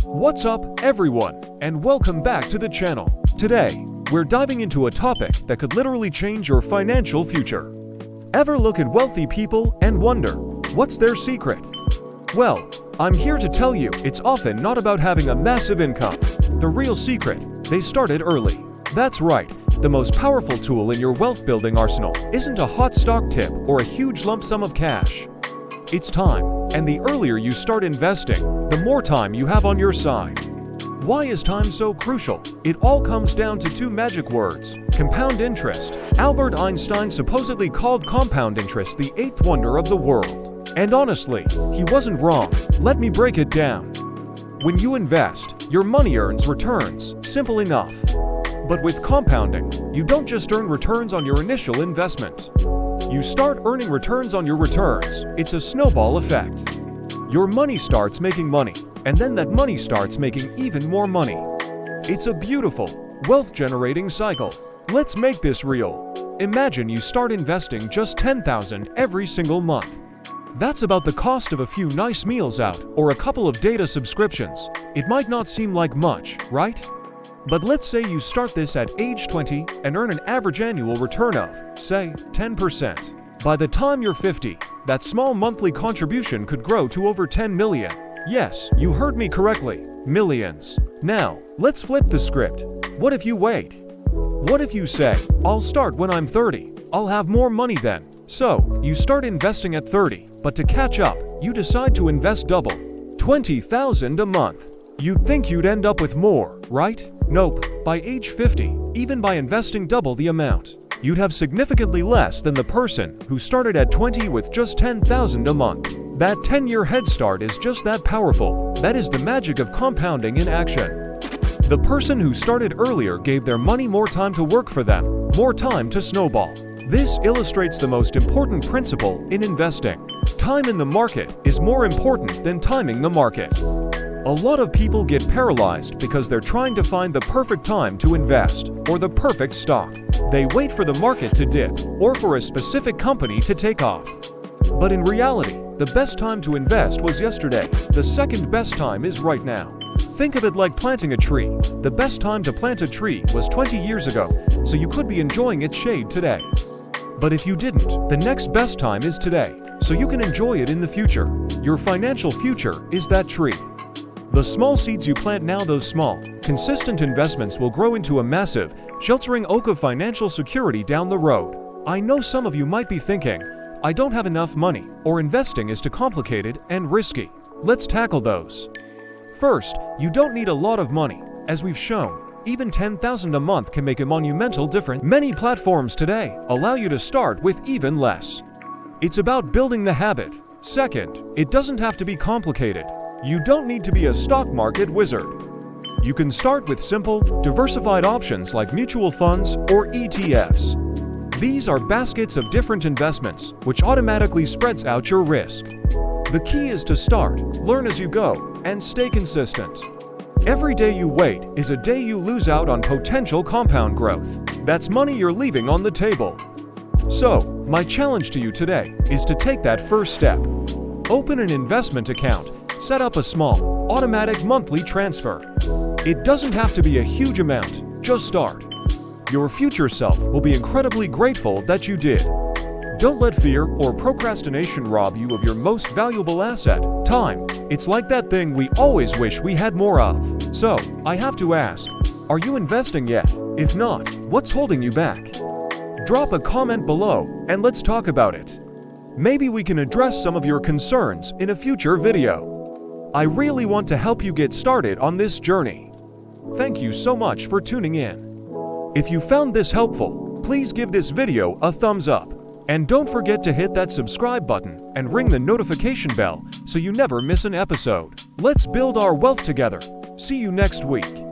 What's up, everyone, and welcome back to the channel. Today, we're diving into a topic that could literally change your financial future. Ever look at wealthy people and wonder, what's their secret? Well, I'm here to tell you it's often not about having a massive income. The real secret, they started early. That's right, the most powerful tool in your wealth-building arsenal isn't a hot stock tip or a huge lump sum of cash. It's time, and the earlier you start investing, the more time you have on your side. Why is time so crucial? It all comes down to two magic words: compound interest. Albert Einstein supposedly called compound interest the eighth wonder of the world. And honestly, he wasn't wrong. Let me break it down. When you invest, your money earns returns. Simple enough. But with compounding, you don't just earn returns on your initial investment. You start earning returns on your returns. It's a snowball effect. Your money starts making money, and then that money starts making even more money. It's a beautiful, wealth-generating cycle. Let's make this real. Imagine you start investing just $10,000 every single month. That's about the cost of a few nice meals out or a couple of data subscriptions. It might not seem like much, right? But let's say you start this at age 20 and earn an average annual return of, say, 10%. By the time you're 50, that small monthly contribution could grow to over 10 million. Yes, you heard me correctly, millions. Now, let's flip the script. What if you wait? What if you say, I'll start when I'm 30, I'll have more money then? So, you start investing at 30, but to catch up, you decide to invest double, $20,000 a month. You'd think you'd end up with more, right? Nope. By age 50, even by investing double the amount, you'd have significantly less than the person who started at 20 with just $10,000 a month. That 10-year head start is just that powerful. That is the magic of compounding in action. The person who started earlier gave their money more time to work for them, more time to snowball. This illustrates the most important principle in investing. Time in the market is more important than timing the market. A lot of people get paralyzed because they're trying to find the perfect time to invest or the perfect stock. They wait for the market to dip or for a specific company to take off. But in reality, the best time to invest was yesterday. The second best time is right now. Think of it like planting a tree. The best time to plant a tree was 20 years ago, so you could be enjoying its shade today. But if you didn't, the next best time is today, so you can enjoy it in the future. Your financial future is that tree. The small seeds you plant now, those small, consistent investments will grow into a massive, sheltering oak of financial security down the road. I know some of you might be thinking, I don't have enough money, or investing is too complicated and risky. Let's tackle those. First, you don't need a lot of money. As we've shown, even $10,000 a month can make a monumental difference. Many platforms today allow you to start with even less. It's about building the habit. Second, it doesn't have to be complicated. You don't need to be a stock market wizard. You can start with simple, diversified options like mutual funds or ETFs. These are baskets of different investments, which automatically spreads out your risk. The key is to start, learn as you go, and stay consistent. Every day you wait is a day you lose out on potential compound growth. That's money you're leaving on the table. So, my challenge to you today is to take that first step. Open an investment account. Set up a small, automatic monthly transfer. It doesn't have to be a huge amount, just start. Your future self will be incredibly grateful that you did. Don't let fear or procrastination rob you of your most valuable asset, time. It's like that thing we always wish we had more of. So, I have to ask, are you investing yet? If not, what's holding you back? Drop a comment below and let's talk about it. Maybe we can address some of your concerns in a future video. I really want to help you get started on this journey. Thank you so much for tuning in. If you found this helpful, please give this video a thumbs up. And don't forget to hit that subscribe button and ring the notification bell so you never miss an episode. Let's build our wealth together. See you next week.